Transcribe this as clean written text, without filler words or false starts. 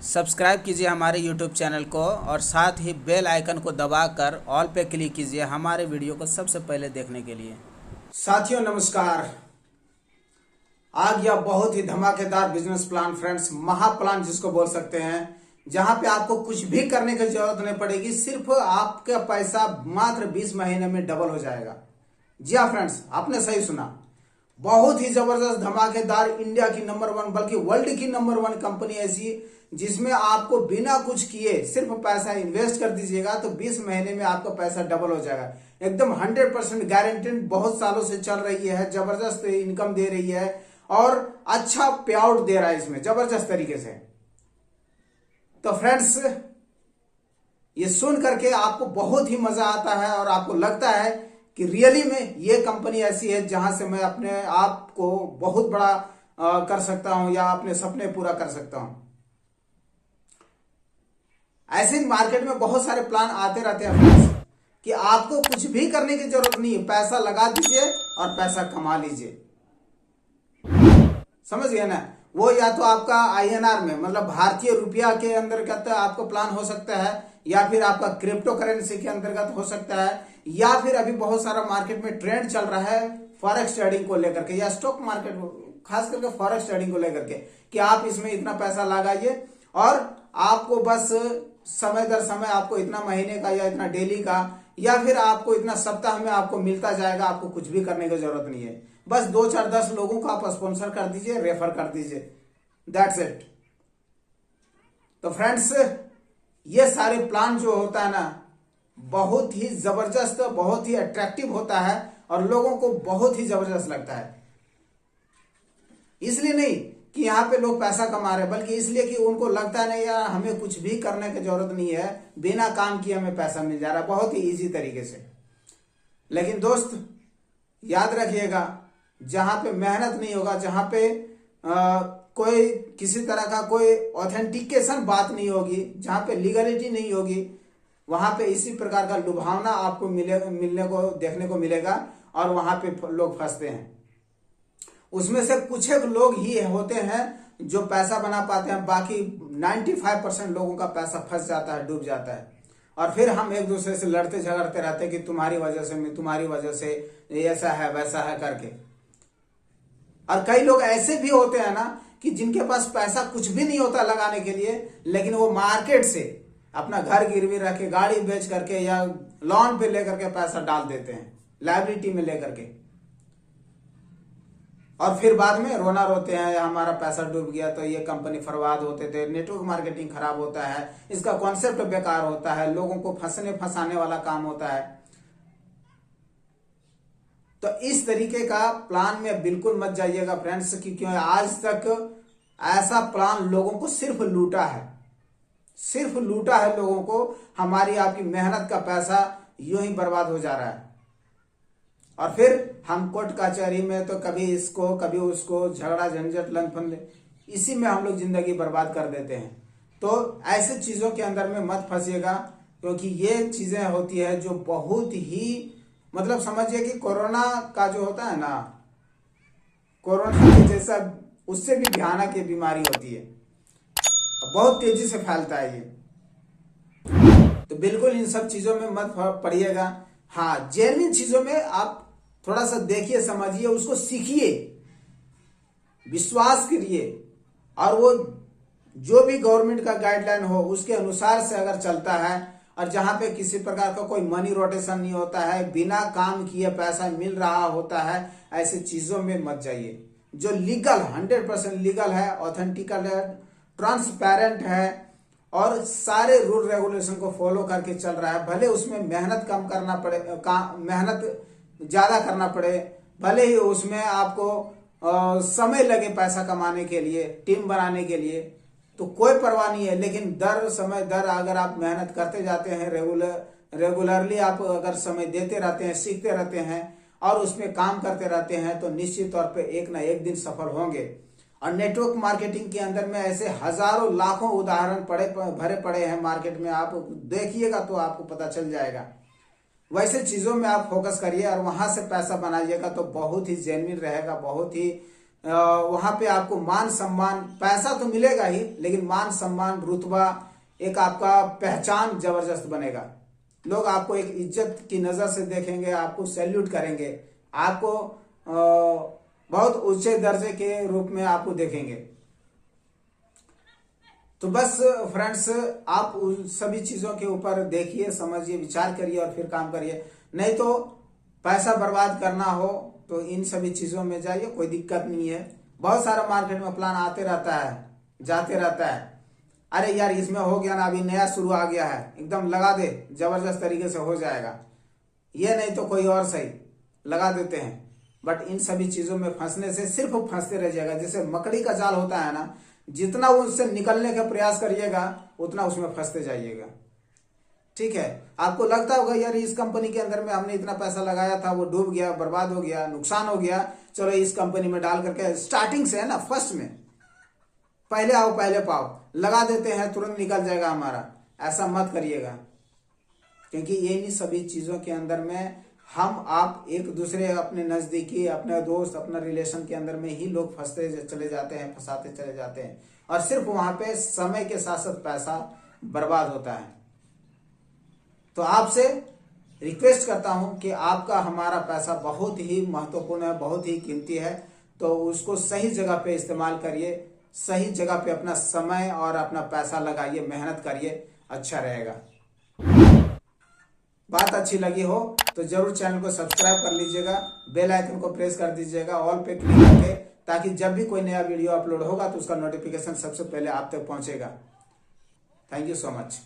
Subscribe कीजिए हमारे YouTube channel को और साथ ही बेल आइकन को दबाकर ऑल पे क्लिक कीजिए हमारे वीडियो को सबसे पहले देखने के लिए। साथियों नमस्कार। आ गया बहुत ही धमाकेदार बिजनेस प्लान फ्रेंड्स, महा प्लान जिसको बोल सकते हैं, जहां पे आपको कुछ भी करने की जरूरत नहीं पड़ेगी, सिर्फ आपका पैसा मात्र 20 महीने में डबल हो जाएगा। जी हाँ फ्रेंड्स, आपने सही सुना। बहुत ही जबरदस्त धमाकेदार इंडिया की नंबर 1 बल्कि वर्ल्ड की नंबर 1 कंपनी ऐसी जिसमें आपको बिना कुछ किए सिर्फ पैसा इन्वेस्ट कर दीजिएगा तो 20 महीने में आपका पैसा डबल हो जाएगा। एकदम 100% गारंटेड, बहुत सालों से चल रही है, जबरदस्त इनकम दे रही है और अच्छा पे आउट दे रहा है इसमें जबरदस्त तरीके से। तो फ्रेंड्स, ये सुन करके आपको बहुत ही मजा आता है और आपको लगता है कि रियली में ये कंपनी ऐसी है जहां से मैं अपने आप को बहुत बड़ा कर सकता हूं या अपने सपने पूरा कर सकता हूं। ऐसे मार्केट में बहुत सारे प्लान आते रहते हैं फ्रेंड्स कि आपको कुछ भी करने की जरूरत नहीं है, पैसा लगा दीजिए और पैसा कमा लीजिए। समझ गए ना? वो या तो आपका आईएनआर में मतलब भारतीय रुपया के अंतर्गत आपका प्लान हो सकता है, या फिर आपका क्रिप्टो करेंसी के अंतर्गत हो सकता है, या फिर अभी बहुत सारा मार्केट में ट्रेंड चल रहा है फॉरेक्स ट्रेडिंग को लेकर के या स्टॉक मार्केट खास करके फॉरेक्स ट्रेडिंग को लेकर के कि आप इसमें इतना पैसा लगाइए और आपको बस समय दर समय आपको इतना महीने का या इतना डेली का या फिर आपको इतना सप्ताह में आपको मिलता जाएगा। आपको कुछ भी करने की जरूरत नहीं है, बस 2 4 10 लोगों को आप स्पॉन्सर कर दीजिए, रेफर कर दीजिए, दैट्स इट। तो फ्रेंड्स, ये सारे प्लान जो होता है ना, बहुत ही जबरदस्त, बहुत ही अट्रैक्टिव होता है और लोगों को बहुत ही जबरदस्त लगता है। इसलिए नहीं कि यहाँ पे लोग पैसा कमा रहे हैं, बल्कि इसलिए कि उनको लगता है नहीं यार हमें कुछ भी करने की जरूरत नहीं है, बिना काम किए हमें पैसा मिल जा रहा है बहुत ही इजी तरीके से। लेकिन दोस्त याद रखिएगा, जहां पे मेहनत नहीं होगा, जहां पे कोई किसी तरह का कोई ऑथेंटिकेशन बात नहीं होगी, जहां पे लीगलिटी नहीं होगी, वहां पे इसी प्रकार का लुभावना आपको मिलने को देखने को मिलेगा और वहां पे लोग फंसते हैं। उसमें से कुछ एक लोग ही होते हैं जो पैसा बना पाते हैं, बाकी 95% लोगों का पैसा फंस जाता है, डूब जाता है और फिर हम एक दूसरे से लड़ते झगड़ते रहते हैं कि तुम्हारी वजह से ऐसा है वैसा है करके। और कई लोग ऐसे भी होते हैं ना कि जिनके पास पैसा कुछ भी नहीं होता लगाने के लिए, लेकिन वो मार्केट से अपना घर गिरवी रख के, गाड़ी बेच करके या लोन पे लेकर के पैसा डाल देते हैं, लायबिलिटी में लेकर के, और फिर बाद में रोना रोते हैं हमारा पैसा डूब गया, तो ये कंपनी बर्बाद होते थे, नेटवर्क मार्केटिंग खराब होता है, इसका कॉन्सेप्ट बेकार होता है, लोगों को फंसाने वाला काम होता है। तो इस तरीके का प्लान में बिल्कुल मत जाइएगा फ्रेंड्स, क्योंकि आज तक ऐसा प्लान लोगों को सिर्फ लूटा है लोगों को। हमारी आपकी मेहनत का पैसा यूं ही बर्बाद हो जा रहा है और फिर हम कोर्ट कचहरी में तो कभी इसको कभी उसको झगड़ा झंझट लंफन, इसी में हम लोग जिंदगी बर्बाद कर देते हैं। तो ऐसे चीजों के अंदर में मत फंसिएगा, क्योंकि ये चीजें होती है जो बहुत ही मतलब समझिए कि कोरोना का जो होता है ना, कोरोना के जैसा उससे भी भयानक ये बीमारी होती है, बहुत तेजी से फैलता है ये। तो बिल्कुल इन सब चीजों में मत पड़िएगा। हाँ, जेन्युइन चीजों में आप थोड़ा सा देखिए, समझिए, उसको सीखिए, विश्वास करिए और वो जो भी गवर्नमेंट का गाइडलाइन हो उसके अनुसार से अगर चलता है और जहां पे किसी प्रकार का कोई मनी रोटेशन नहीं होता है, बिना काम किए पैसा मिल रहा होता है, ऐसी चीजों में मत जाइए। जो लीगल 100% लीगल है, ऑथेंटिकल है, ट्रांसपेरेंट है और सारे रूल रेगुलेशन को फॉलो करके चल रहा है, भले उसमें मेहनत कम करना पड़े, मेहनत ज्यादा करना पड़े, भले ही उसमें आपको समय लगे पैसा कमाने के लिए, टीम बनाने के लिए, तो कोई परवाह नहीं है। लेकिन समय अगर आप मेहनत करते जाते हैं, रेगुलरली आप अगर समय देते रहते हैं, सीखते रहते हैं और उसमें काम करते रहते हैं, तो निश्चित तौर पे एक ना एक दिन सफल होंगे। और नेटवर्क मार्केटिंग के अंदर में ऐसे हजारों लाखों उदाहरण भरे पड़े हैं मार्केट में, आप देखिएगा तो आपको पता चल जाएगा। वैसे चीजों में आप फोकस करिए और वहां से पैसा बनाइएगा तो बहुत ही जेन्युइन रहेगा, बहुत ही वहां पे आपको मान सम्मान, पैसा तो मिलेगा ही, लेकिन मान सम्मान, रुतबा, एक आपका पहचान जबरदस्त बनेगा। लोग आपको एक इज्जत की नजर से देखेंगे, आपको सैल्यूट करेंगे, आपको बहुत ऊंचे दर्जे के रूप में आपको देखेंगे। तो बस फ्रेंड्स, आप उन सभी चीजों के ऊपर देखिए, समझिए, विचार करिए और फिर काम करिए। नहीं तो पैसा बर्बाद करना हो तो इन सभी चीजों में जाइए, कोई दिक्कत नहीं है। बहुत सारा मार्केट में प्लान आते रहता है, जाते रहता है। अरे यार इसमें हो गया ना, अभी नया शुरू आ गया है, एकदम लगा दे, जबरदस्त तरीके से हो जाएगा। ये नहीं तो कोई और सही, लगा देते हैं। बट इन सभी चीजों में फंसने से सिर्फ फंसते रह जाएगा। जैसे मकड़ी का जाल होता है ना, जितना उससे निकलने का प्रयास करिएगा उतना उसमें फंसते जाइएगा। ठीक है, आपको लगता होगा यार इस कंपनी के अंदर में हमने इतना पैसा लगाया था, वो डूब गया, बर्बाद हो गया, नुकसान हो गया, चलो इस कंपनी में डाल करके, स्टार्टिंग से है ना, फर्स्ट में पहले आओ पहले पाओ, लगा देते हैं, तुरंत निकल जाएगा हमारा। ऐसा मत करिएगा, क्योंकि ये सभी चीजों के अंदर में हम आप एक दूसरे, अपने नजदीकी, अपने दोस्त, अपना रिलेशन के अंदर में ही लोग फंसते चले जाते हैं, फंसाते चले जाते हैं, और सिर्फ वहां पे समय के साथ साथ पैसा बर्बाद होता है। तो आपसे रिक्वेस्ट करता हूं कि आपका हमारा पैसा बहुत ही महत्वपूर्ण है, बहुत ही कीमती है, तो उसको सही जगह पे इस्तेमाल करिए, सही जगह पे अपना समय और अपना पैसा लगाइए, मेहनत करिए, अच्छा रहेगा। बात अच्छी लगी हो तो जरूर चैनल को सब्सक्राइब कर लीजिएगा, बेल आइकन को प्रेस कर दीजिएगा, ऑल पे क्लिक करके, ताकि जब भी कोई नया वीडियो अपलोड होगा तो उसका नोटिफिकेशन सबसे पहले आप तक पहुंचेगा। Thank you so much.